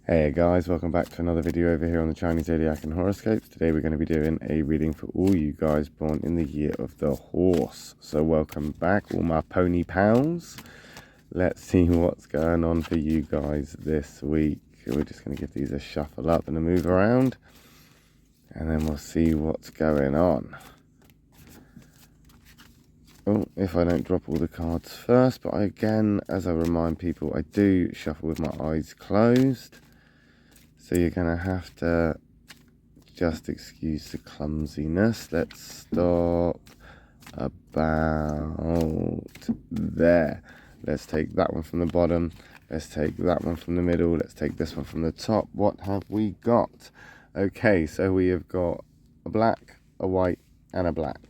Hey guys, welcome back to another video over here on the Chinese Zodiac and Horoscopes. Today we're going to be doing a reading for all you guys born in the year of the horse. So welcome back, all my pony pals. Let's see what's going on for you guys this week. We're just going to give these a shuffle up and a move around, and then we'll see what's going on. Oh, if I don't drop all the cards first, but again, as I remind people, I do shuffle with my eyes closed. So you're going to have to just excuse the clumsiness. Let's stop about there. Let's take that one from the bottom. Let's take that one from the middle. Let's take this one from the top. What have we got? Okay, so we have got a black, a white, and a black.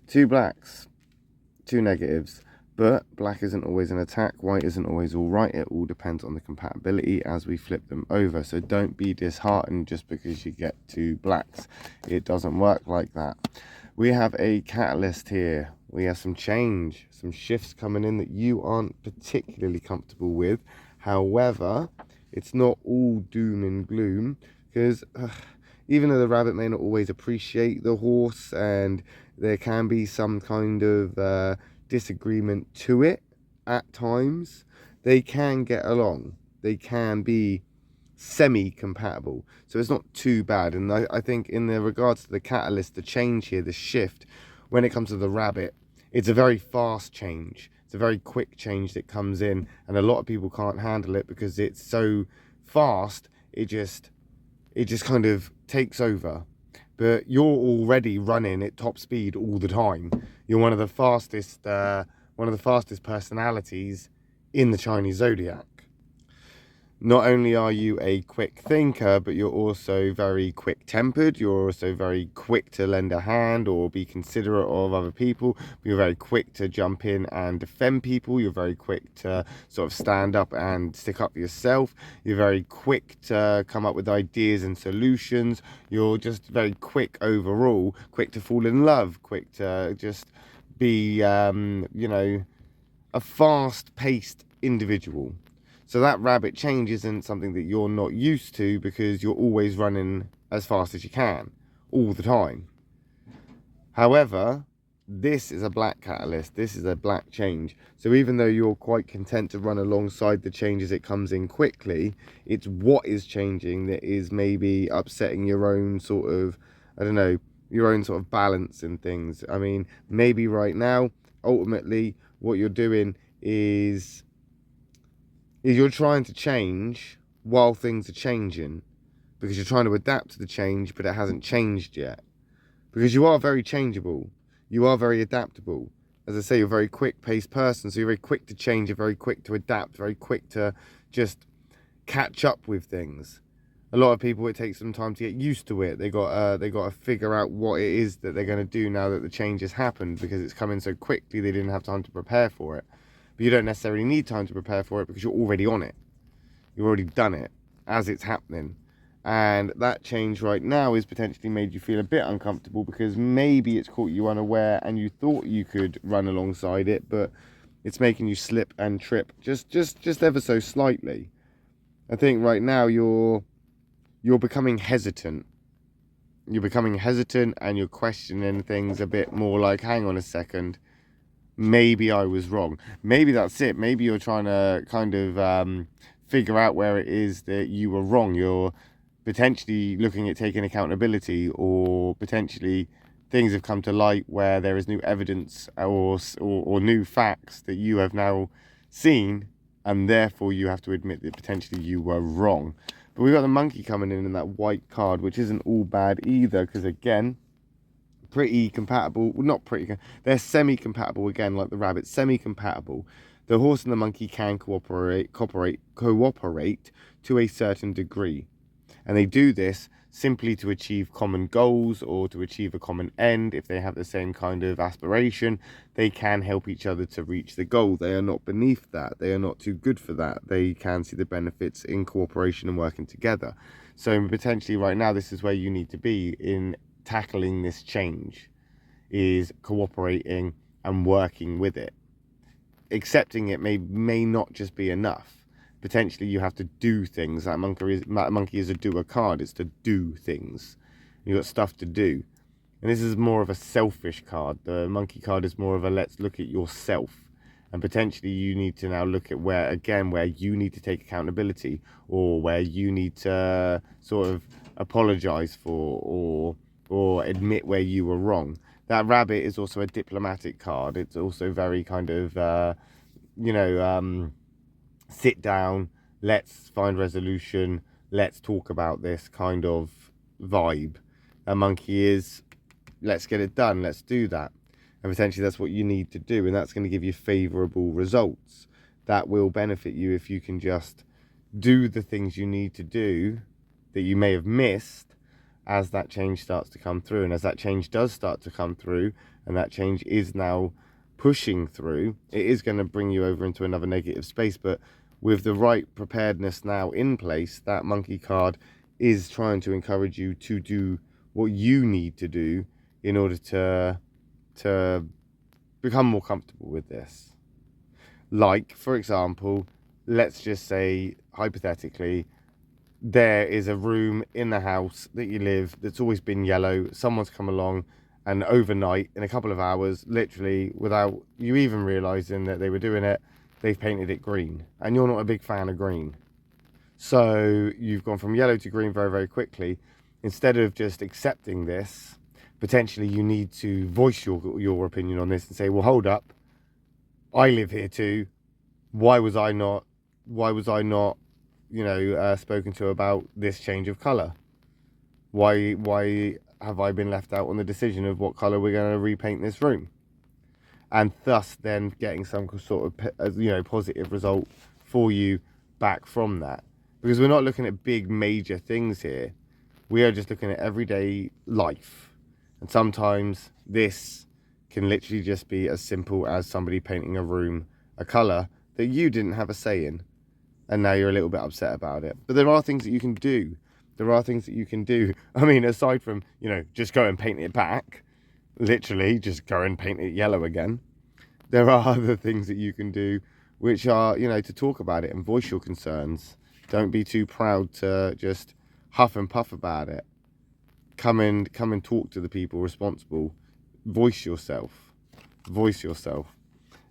Two blacks, two negatives. But black isn't always an attack, white isn't always all right. It all depends on the compatibility as we flip them over. So don't be disheartened just because you get two blacks. It doesn't work like that. We have a catalyst here. We have some change, some shifts coming in that you aren't particularly comfortable with. However, it's not all doom and gloom, because even though the rabbit may not always appreciate the horse and there can be some kind of disagreement to it at times, they can get along. They can be semi-compatible, so it's not too bad. And I think in the regards to the catalyst, the change here, the shift, when it comes to the rabbit, it's a very fast change. It's a very quick change that comes in, and a lot of people can't handle it because it's so fast. It just kind of takes over. But you're already running at top speed all the time. You're one of the fastest personalities in the Chinese Zodiac. Not only are you a quick thinker, but you're also very quick-tempered. You're also very quick to lend a hand or be considerate of other people. You're very quick to jump in and defend people. You're very quick to sort of stand up and stick up for yourself. You're very quick to come up with ideas and solutions. You're just very quick overall, quick to fall in love, quick to just be, a fast-paced individual. So that rabbit change isn't something that you're not used to because you're always running as fast as you can, all the time. However, this is a black catalyst. This is a black change. So even though you're quite content to run alongside the change as it comes in quickly, it's what is changing that is maybe upsetting your own sort of, your own sort of balance in things. I mean, maybe right now, ultimately, what you're doing is you're trying to change while things are changing, because you're trying to adapt to the change, but it hasn't changed yet. Because you are very changeable. You are very adaptable. As I say, you're a very quick-paced person, so you're very quick to change, you're very quick to adapt, very quick to just catch up with things. A lot of people, it takes them time to get used to it. They got to figure out what it is that they're going to do now that the change has happened, because it's coming so quickly they didn't have time to prepare for it. But you don't necessarily need time to prepare for it because you're already on it. You've already done it as it's happening. And that change right now has potentially made you feel a bit uncomfortable because maybe it's caught you unaware and you thought you could run alongside it, but it's making you slip and trip just ever so slightly. I think right now you're becoming hesitant. You're becoming hesitant and you're questioning things a bit more, like, hang on a second, maybe I was wrong. Maybe that's it. Maybe you're trying to kind of figure out where it is that you were wrong. You're potentially looking at taking accountability, or potentially things have come to light where there is new evidence or new facts that you have now seen, and therefore you have to admit that potentially you were wrong. But we've got the monkey coming in that white card, which isn't all bad either, because again, pretty compatible. Well, not pretty, they're semi-compatible again, like the rabbit, semi-compatible. The horse and the monkey can cooperate to a certain degree, and they do this simply to achieve common goals or to achieve a common end. If they have the same kind of aspiration, they can help each other to reach the goal. They are not beneath that. They are not too good for that. They can see the benefits in cooperation and working together. So potentially right now, this is where you need to be in tackling this change, is cooperating and working with it. Accepting it may not just be enough. potentially you have to do things. That monkey is a doer card. It's to do things. You've got stuff to do. And this is more of a selfish card. The monkey card is more of a let's look at yourself. And potentially you need to now look at where you need to take accountability, or where you need to sort of apologize for, or admit where you were wrong. That rabbit is also a diplomatic card. It's also very kind of, sit down, let's find resolution, let's talk about this kind of vibe. A monkey is, let's get it done, let's do that. And potentially that's what you need to do, and that's going to give you favourable results. That will benefit you if you can just do the things you need to do that you may have missed as that change starts to come through. And as that change does start to come through, and that change is now pushing through, it is going to bring you over into another negative space. But with the right preparedness now in place, that monkey card is trying to encourage you to do what you need to do in order to become more comfortable with this. Like, for example, let's just say, hypothetically, there is a room in the house that you live that's always been yellow. Someone's come along and overnight, in a couple of hours, literally without you even realizing that they were doing it, they've painted it green. And you're not a big fan of green. So you've gone from yellow to green very, very quickly. Instead of just accepting this, potentially you need to voice your opinion on this and say, well, hold up, I live here too. Why was I not spoken to about this change of colour? Why have I been left out on the decision of what colour we're going to repaint this room? And thus then getting some sort of positive result for you back from that. Because we're not looking at big major things here. We are just looking at everyday life. And sometimes this can literally just be as simple as somebody painting a room a colour that you didn't have a say in. And now you're a little bit upset about it. But there are things that you can do. I mean, aside from, just go and paint it back. Literally, just go and paint it yellow again. There are other things that you can do, which are, to talk about it and voice your concerns. Don't be too proud to just huff and puff about it. Come and talk to the people responsible. Voice yourself.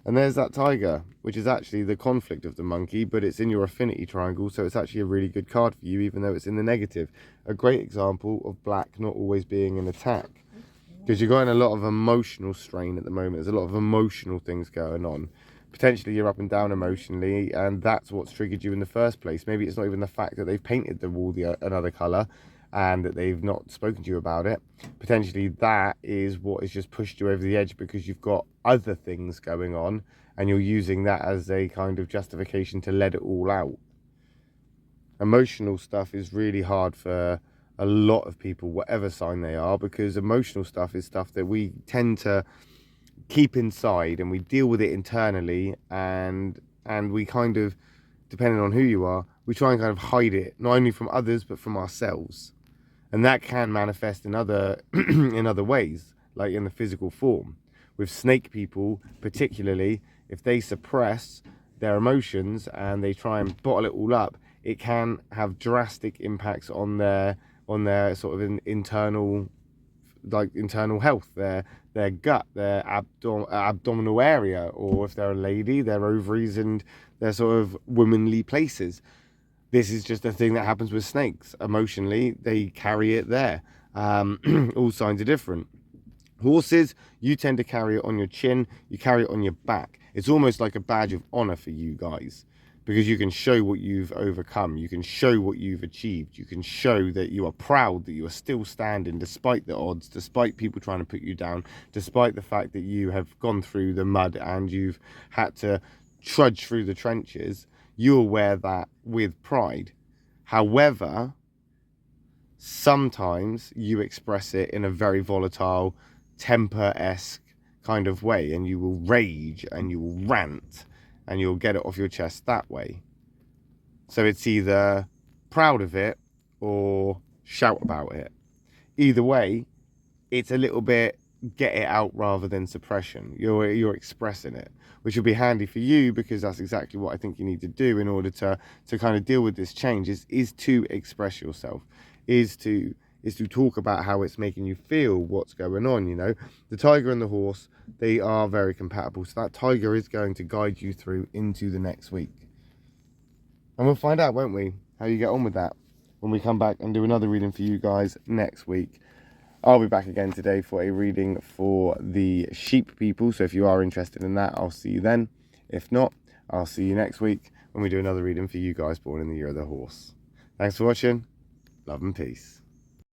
And there's that tiger, which is actually the conflict of the monkey, but it's in your affinity triangle, so it's actually a really good card for you, even though it's in the negative. A great example of black not always being an attack, because you're going a lot of emotional strain at the moment. There's a lot of emotional things going on. Potentially you're up and down emotionally, and that's what's triggered you in the first place. Maybe it's not even the fact that they've painted the wall another colour and that they've not spoken to you about it. Potentially that is what has just pushed you over the edge, because you've got other things going on and you're using that as a kind of justification to let it all out. Emotional stuff is really hard for a lot of people, whatever sign they are, because emotional stuff is stuff that we tend to keep inside and we deal with it internally, and we kind of, depending on who you are, we try and kind of hide it, not only from others but from ourselves. And that can manifest in other in other ways, like in the physical form. With snake people particularly, if they suppress their emotions and they try and bottle it all up, it can have drastic impacts on their sort of internal health, their gut, their abdominal area, or if they're a lady, their ovaries and their sort of womanly places. This is just a thing that happens with snakes. Emotionally, they carry it there. All signs are different. Horses, you tend to carry it on your chin, you carry it on your back. It's almost like a badge of honor for you guys, because you can show what you've overcome, you can show what you've achieved, you can show that you are proud that you are still standing despite the odds, despite people trying to put you down, despite the fact that you have gone through the mud and you've had to trudge through the trenches. You'll wear that with pride. However, sometimes you express it in a very volatile, temper-esque kind of way, and you will rage and you will rant and you'll get it off your chest that way. So it's either proud of it or shout about it. Either way, it's a little bit get it out rather than suppression. You're expressing it, which will be handy for you, because that's exactly what I think you need to do in order to kind of deal with this change, is to express yourself, is to talk about how it's making you feel, what's going on. You know, the tiger and the horse, they are very compatible, so that tiger is going to guide you through into the next week, and we'll find out, won't we, how you get on with that when we come back and do another reading for you guys next week. I'll be back again today for a reading for the sheep people, so if you are interested in that, I'll see you then. If not, I'll see you next week when we do another reading for you guys born in the year of the horse. Thanks for watching. Love and peace.